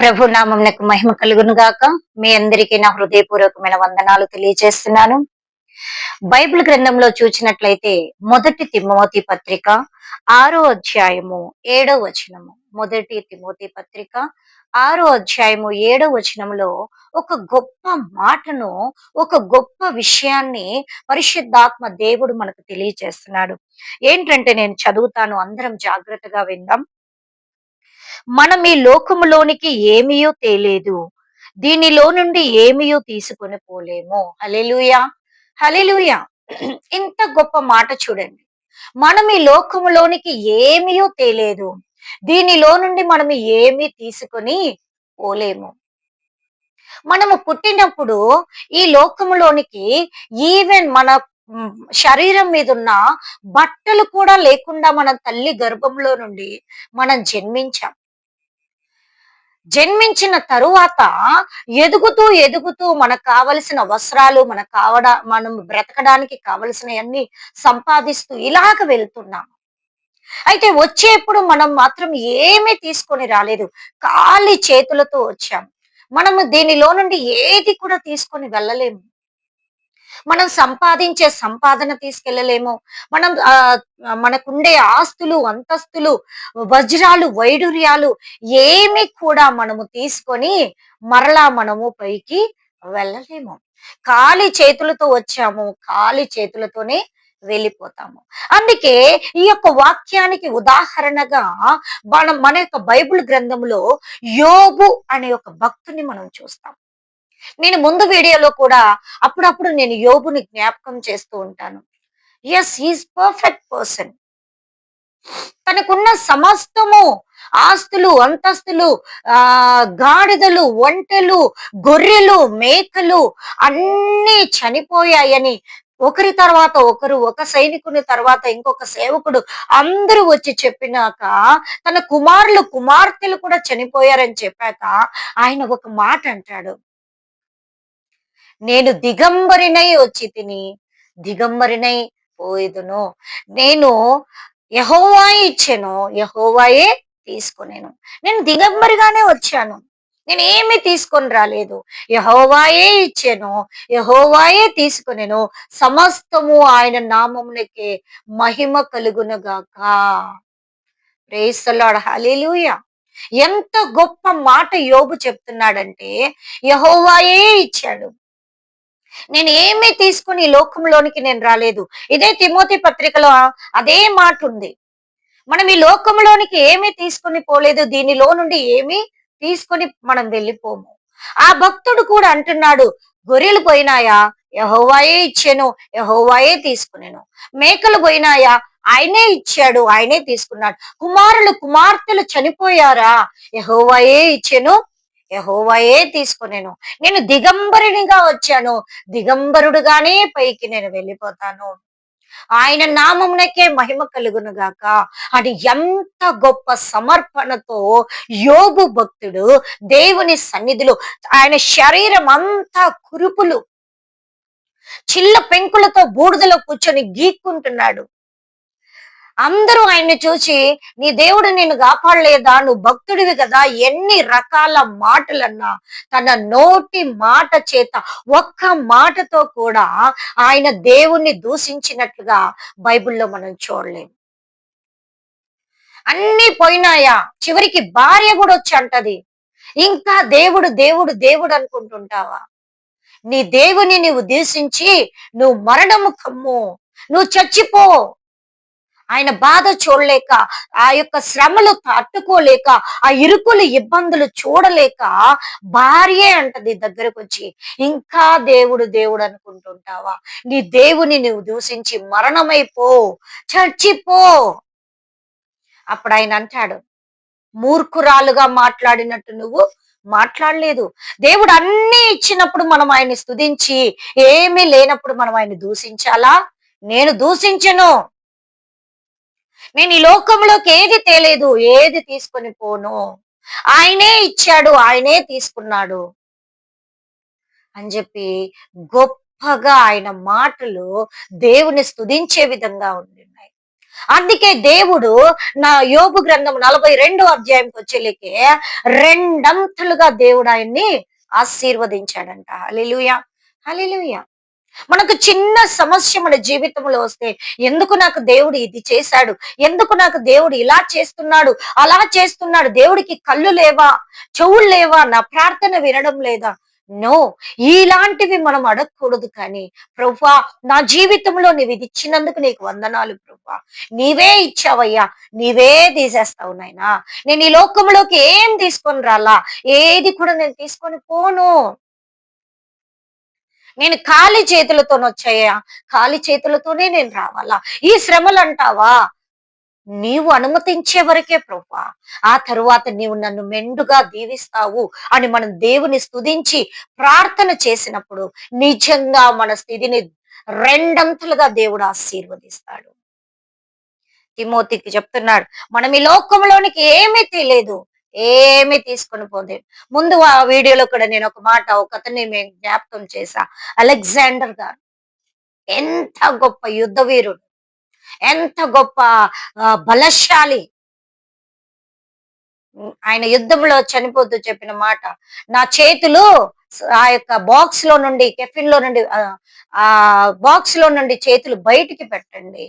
ప్రభు నామమునకు మహిమ కలుగును గాక. మీ అందరికీ నా హృదయపూర్వకమైన వందనాలు తెలియజేస్తున్నాను. బైబిల్ గ్రంథంలో చూచినట్లయితే మొదటి తిమోతి పత్రిక 6వ అధ్యాయము 7వ వచనము. మొదటి తిమోతి పత్రిక 6వ అధ్యాయము 7వ వచనంలో ఒక గొప్ప మాటను, ఒక గొప్ప విషయాన్ని పరిశుద్ధాత్మ దేవుడు మనకు తెలియజేస్తున్నాడు. ఏంటంటే నేను చదువుతాను, అందరం జాగ్రత్తగా విందాం. మనం ఈ లోకములోనికి ఏమీయూ తేలేదు, దీనిలో నుండి ఏమీయూ తీసుకొని పోలేము. హల్లెలూయా, హల్లెలూయా. ఇంత గొప్ప మాట చూడండి. మనం ఈ లోకములోనికి ఏమీయూ తేలేదు, దీనిలో నుండి మనం ఏమీ తీసుకొని పోలేము. మనము పుట్టినప్పుడు ఈ లోకములోనికి ఈవెన్ మన మ్, శరీరం మీద ఉన్న బట్టలు కూడా లేకుండా మన తల్లి గర్భంలో నుండి మనం జన్మించాం. జన్మించిన తరువాత ఎదుగుతూ ఎదుగుతూ మనకు కావలసిన వస్త్రాలు, మనం బ్రతకడానికి కావలసినవన్నీ సంపాదిస్తూ ఇలాగ వెళ్తున్నాం. అయితే వచ్చేప్పుడు మనం మాత్రం ఏమీ తీసుకొని రాలేదు, ఖాళీ చేతులతో వచ్చాం. మనము దీనిలో నుండి ఏది కూడా తీసుకొని వెళ్ళలేము. మనం సంపాదించే సంపాదన తీసుకెళ్ళలేము. మనం మనకుండే ఆస్తులు, అంతస్తులు, వజ్రాలు, వైడూర్యాలు ఏమి కూడా మనము తీసుకొని మరలా మనము పైకి వెళ్ళలేము. ఖాళీ చేతులతో వచ్చాము, ఖాళీ చేతులతోనే వెళ్ళిపోతాము. అందుకే ఈ యొక్క వాక్యానికి ఉదాహరణగా మన యొక్క బైబిల్ గ్రంథంలో యోబు అనే ఒక భక్తుని మనం చూస్తాం. నేను ముందు వీడియోలో కూడా అప్పుడప్పుడు నేను యోబుని జ్ఞాపకం చేస్తూ ఉంటాను. Yes, he's perfect person. తనకున్న సమస్తము, ఆస్తులు, అంతస్తులు, గాడిదలు, ఒంటెలు, గొర్రెలు, మేకలు అన్నీ చనిపోయాయని ఒకరి తర్వాత ఒకరు, ఒక సైనికుని తర్వాత ఇంకొక సేవకుడు అందరూ వచ్చి చెప్పినాక, తన కుమారులు, కుమార్తెలు కూడా చనిపోయారని చెప్పాక ఆయన ఒక మాట అంటాడు. నేను దిగంబరినై వచ్చి తిని దిగంబరినై పోయేదును. నేను యెహోవా ఇచ్చెను, యెహోవాయే తీసుకొనెను. నేను దిగంబరిగానే వచ్చాను, నేను ఏమి తీసుకొని రాలేదు. యెహోవాయే ఇచ్చెను, యెహోవాయే తీసుకొనెను. సమస్తము ఆయన నామమునకే మహిమ కలుగును గాక. ప్రైజ్ ది లార్డ్, హల్లెలూయా. ఎంత గొప్ప మాట యోబు చెప్తున్నాడంటే, యెహోవాయే ఇచ్చాడు, నేను ఏమీ తీసుకుని ఈ లోకంలోనికి నేను రాలేదు. ఇదే తిమోతి పత్రికలో అదే మాట ఉంది. మనం ఈ లోకంలోనికి ఏమీ తీసుకొని పోలేదు, దీనిలో నుండి ఏమీ తీసుకొని మనం వెళ్ళిపోము. ఆ భక్తుడు కూడా అంటున్నాడు, గొర్రెలు పోయినాయా, యెహోవాయే ఇచ్చెను, యెహోవాయే తీసుకునేను. మేకలు పోయినాయా, ఆయనే ఇచ్చాడు, ఆయనే తీసుకున్నాడు. కుమారులు, కుమార్తెలు చనిపోయారా, యెహోవాయే ఇచ్చెను, యెహోవాయే తీసుకొనెను. నేను దిగంబరునిగా వచ్చాను, దిగంబరుడుగానే పైకి నేను వెళ్ళిపోతాను. ఆయన నామమునకే మహిమ కలుగును గాక అని ఎంత గొప్ప సమర్పణతో యోబు భక్తుడు దేవుని సన్నిధిలో, ఆయన శరీరం అంతా కురుపులు, చిల్ల పెంకులతో బూడిదలో కూర్చొని గీక్కుంటున్నాడు. అందరూ ఆయన్ని చూసి, నీ దేవుడు నిన్ను కాపాడలేదా, నువ్వు భక్తుడివి కదా, ఎన్ని రకాల మాటలన్నా తన నోటి మాట చేత ఒక్క మాటతో కూడా ఆయన దేవుణ్ణి దూషించినట్లుగా బైబిల్లో మనం చూడలేం. అన్ని పోయినాయా, చివరికి భార్య కూడా వచ్చి అంటది, ఇంకా దేవుడు దేవుడు దేవుడు అనుకుంటుంటావా? నీ దేవుని నువ్వు దూషించి నువ్వు మరణము కమ్ము, నువ్వు చచ్చిపో. ఆయన బాధ చూడలేక, ఆ యొక్క శ్రమలు తట్టుకోలేక, ఆ ఇరుకులు ఇబ్బందులు చూడలేక భార్యే అంటది దగ్గరకు వచ్చి, ఇంకా దేవుడు దేవుడు అనుకుంటుంటావా? నీ దేవుని నువ్వు దూషించి మరణమైపో, చచ్చిపో. అప్పుడు ఆయన అంటాడు, మూర్ఖురాలుగా మాట్లాడినట్టు నువ్వు మాట్లాడలేదు. దేవుడు అన్ని ఇచ్చినప్పుడు మనం ఆయన్ని స్తుతించి, ఏమీ లేనప్పుడు మనం ఆయన్ని దూషించాలా? నేను దూషించను. నేను ఈ లోకంలోకి ఏది తేలేదు, ఏది తీసుకొని పోను. ఆయనే ఇచ్చాడు, ఆయనే తీసుకున్నాడు అని చెప్పి గొప్పగా ఆయన మాటలు దేవుని స్తుతించే విధంగా ఉంటున్నాయి. అందుకే దేవుడు నా యోబు గ్రంథం 42వ అధ్యాయంకి వచ్చేలేకే రెండంతలుగా దేవుడు ఆయన్ని ఆశీర్వదించాడంట. హల్లెలూయా, హల్లెలూయా. మనకు చిన్న సమస్య మన జీవితంలో వస్తే ఎందుకు నాకు దేవుడు ఇది చేశాడు, ఎందుకు నాకు దేవుడు ఇలా చేస్తున్నాడు, అలా చేస్తున్నాడు, దేవుడికి కళ్ళు లేవా, చెవులు లేవా, నా ప్రార్థన వినడం లేదా? నో, ఇలాంటివి మనం అడగకూడదు. కానీ ప్రభువా, నా జీవితంలో నీవు ఇది ఇచ్చినందుకు నీకు వందనాలు ప్రభువా, నీవే ఇచ్చావయ్యా, నీవే తీసేస్తావు నాయనా, నేను ఈ లోకంలోకి ఏం తీసుకొని రాలా, ఏది కూడా నేను తీసుకొని పోను, నేను ఖాళీ చేతులతోనొచ్చాయా, ఖాళీ చేతులతోనే నేను రావాలా? ఈ శ్రమలు అంటావా, నీవు అనుమతించే వరకే ప్రభువా, ఆ తరువాత నీవు నన్ను మెండుగా దీవిస్తావు అని మనం దేవుని స్తుతించి ప్రార్థన చేసినప్పుడు నిజంగా మన స్థితిని రెండంతలుగా దేవుడు ఆశీర్వదిస్తాడు. తిమోతికి చెప్తున్నాడు, మనం ఈ లోకంలోనికి ఏమీ తెలియదు, ఏమీ తీసుకొని పోలేదు. ముందు ఆ వీడియోలో కూడా నేను ఒక మాట, ఒక అతన్ని మేము జ్ఞాపకం చేశా. అలెగ్జాండర్ గారు ఎంత గొప్ప యుద్ధ వీరుడు, ఎంత గొప్ప బలశాలి. ఆయన యుద్ధంలో చనిపోతూ చెప్పిన మాట, నా చేతులు ఆ యొక్క బాక్స్ లో నుండి, కెఫిన్ లో నుండి, ఆ బాక్స్ లో నుండి చేతులు బయటికి పెట్టండి.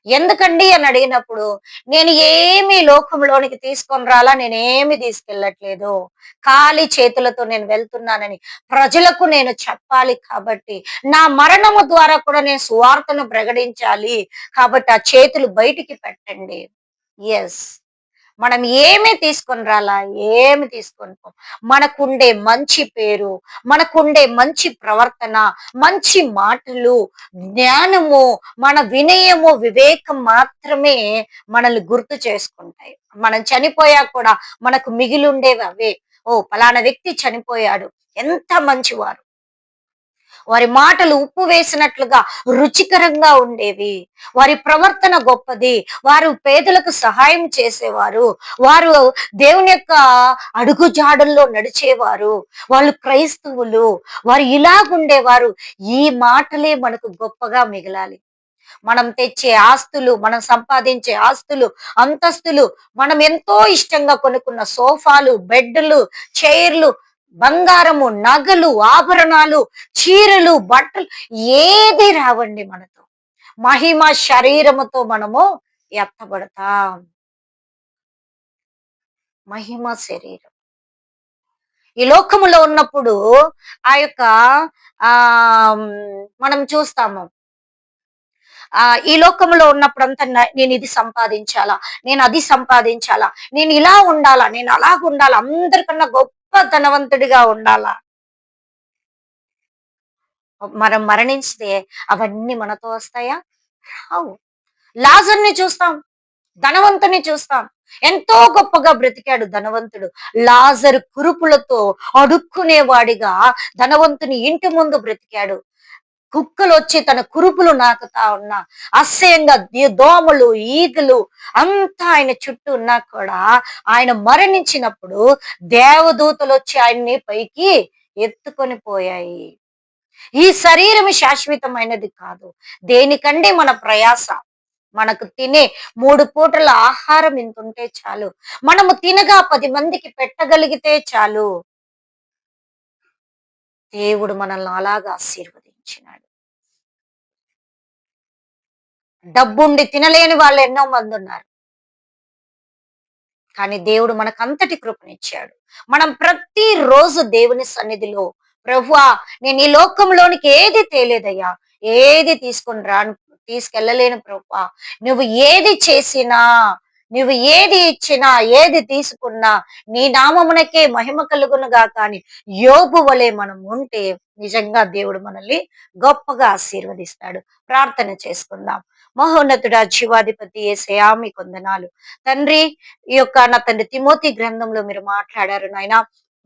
ఎందుకండి అని అడిగినప్పుడు, నేను ఏమి లోకంలోనికి తీసుకొని రాలా, నేనేమి తీసుకెళ్ళట్లేదు, ఖాళీ చేతులతో నేను వెళ్తున్నానని ప్రజలకు నేను చెప్పాలి కాబట్టి, నా మరణము ద్వారా కూడా నేను సువార్తను ప్రకటించాలి కాబట్టి ఆ చేతులు బయటికి పెట్టండి. ఎస్, మనం ఏమి తీసుకొని రాలా, ఏమి తీసుకొని పోం. మనకుండే మంచి పేరు, మనకుండే మంచి ప్రవర్తన, మంచి మాటలు, జ్ఞానము, మన వినయము, వివేకం మాత్రమే మనల్ని గుర్తు చేసుకుంటాయి. మనం చనిపోయాక కూడా మనకు మిగిలి ఉండేవి అవే. ఓ, పలానా వ్యక్తి చనిపోయాడు, ఎంత మంచివారు, వారి మాటలు ఉప్పు వేసినట్లుగా రుచికరంగా ఉండేవి, వారి ప్రవర్తన గొప్పది, వారు పేదలకు సహాయం చేసేవారు, వారు దేవుని యొక్క అడుగుజాడల్లో నడిచేవారు, వాళ్ళు క్రైస్తవులు, వారు ఇలాగుండేవారు. ఈ మాటలే మనకు గొప్పగా మిగలాలి. మనం తెచ్చే ఆస్తులు, మనం సంపాదించే ఆస్తులు, అంతస్తులు, మనం ఎంతో ఇష్టంగా కొనుక్కున్న సోఫాలు, బెడ్లు, చైర్లు, బంగారము, నగలు, ఆభరణాలు, చీరలు, బట్టలు ఏది రావండి మనతో. మహిమ శరీరముతో మనము ఎత్తబడతాం. మహిమ శరీరం ఈ లోకములో ఉన్నప్పుడు ఆ యొక్క ఆ మనం చూస్తాము, ఈ లోకంలో ఉన్నప్పుడంతా నేను ఇది సంపాదించాలా, నేను అది సంపాదించాలా, నేను ఇలా ఉండాలా, నేను అలాగుండాలా, అందరికన్నా గొప్ప ధనవంతుడిగా ఉండాలా. మనం మరణించితే అవన్నీ మనతో వస్తాయా? రావు. లాజర్‌ని చూస్తాం, ధనవంతుని చూస్తాం. ఎంతో గొప్పగా బ్రతికాడు ధనవంతుడు. లాజరు కురుపులతో అడుక్కునేవాడిగా ధనవంతుని ఇంటి ముందు బ్రతికాడు. కుక్కలొచ్చి తన కురుపులు నాకుతా ఉన్నా, అసహ్యంగా దోమలు, ఈగలు అంతా ఆయన చుట్టూ ఉన్నా కూడా ఆయన మరణించినప్పుడు దేవదూతలొచ్చి ఆయన్ని పైకి ఎత్తుకొని పోయాయి. ఈ శరీరం శాశ్వతమైనది కాదు. దేనికండి మన ప్రయాస? మనకు తినే 3 పూటల ఆహారం ఇంతుంటే చాలు. మనము తినగా 10 మందికి పెట్టగలిగితే చాలు. దేవుడు మనల్ని అలాగా ఆశీర్వదించినాడు. డబ్బుండి తినలేని వాళ్ళు ఎన్నో మందున్నారు. కానీ దేవుడు మనకంతటి కృపనిచ్చాడు. మనం ప్రతిరోజు దేవుని సన్నిధిలో, ప్రభువా, నేను ఈ లోకంలోనికి ఏది తేలేదయ్యా, ఏది తీసుకెళ్ళలేను ప్రభువా, నువ్వు ఏది చేసినా, నువ్వు ఏది ఇచ్చినా, ఏది తీసుకున్నా నీ నామమునకే మహిమ కలుగును గాక అని యోబు వలె మనం ఉంటే నిజంగా దేవుడు మనల్ని గొప్పగా ఆశీర్వదిస్తాడు. ప్రార్థన చేసుకుందాం. మహోన్నతుడా, జీవాధిపతి యేసయ్యా, మీకు వందనాలు తండ్రి. ఈ యొక్క నా తండ్రి తిమోతి గ్రంథంలో మీరు మాట్లాడారు నాయన,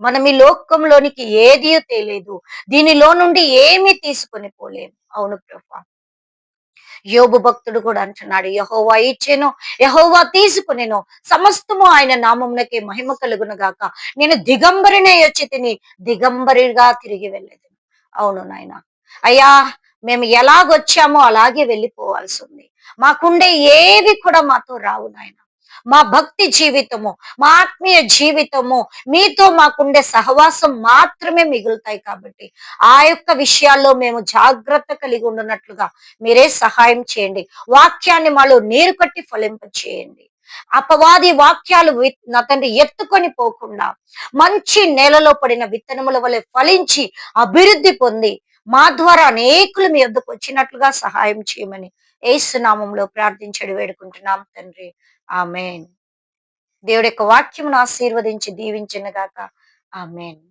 మనం ఈ లోకంలోనికి ఏదీ తెలియదు, దీనిలో నుండి ఏమీ తీసుకొని పోలేము. అవును ప్రభా, యోబు భక్తుడు కూడా అంటున్నాడు, యెహోవా ఇచ్చెను, యెహోవా తీసుకునెను, సమస్తము ఆయన నామమునకే మహిమ కలుగును గాక, నేను దిగంబరినే వచ్చి తిని దిగంబరిగా తిరిగి వెళ్ళేది. అవును నాయన. అయ్యా, మేము ఎలాగొచ్చామో అలాగే వెళ్ళిపోవాల్సి ఉంది. మాకుండే ఏవి కూడా మాతో రావు నాయన. మా భక్తి జీవితము, మా ఆత్మీయ జీవితము, మీతో మాకుండే సహవాసం మాత్రమే మిగులుతాయి కాబట్టి ఆ యొక్క విషయాల్లో మేము జాగ్రత్త కలిగి ఉండున్నట్లుగా మీరే సహాయం చేయండి. వాక్యాన్ని మాలో నీరు కట్టి ఫలింప చేయండి. అపవాది వాక్యాలు నా తండ్రి ఎత్తుకొని పోకుండా మంచి నేలలో పడిన విత్తనముల వలె ఫలించి అభివృద్ధి పొంది మా ద్వారా అనేకులు మీ యొద్దకు వచ్చినట్లుగా సహాయం చేయమని యేసు నామములో ప్రార్థించడి వేడుకుంటున్నాం తండ్రి. ఆమేన్. దేవుడి యొక్క వాక్యమును ఆశీర్వదించి దీవించిన గాక. ఆమేన్.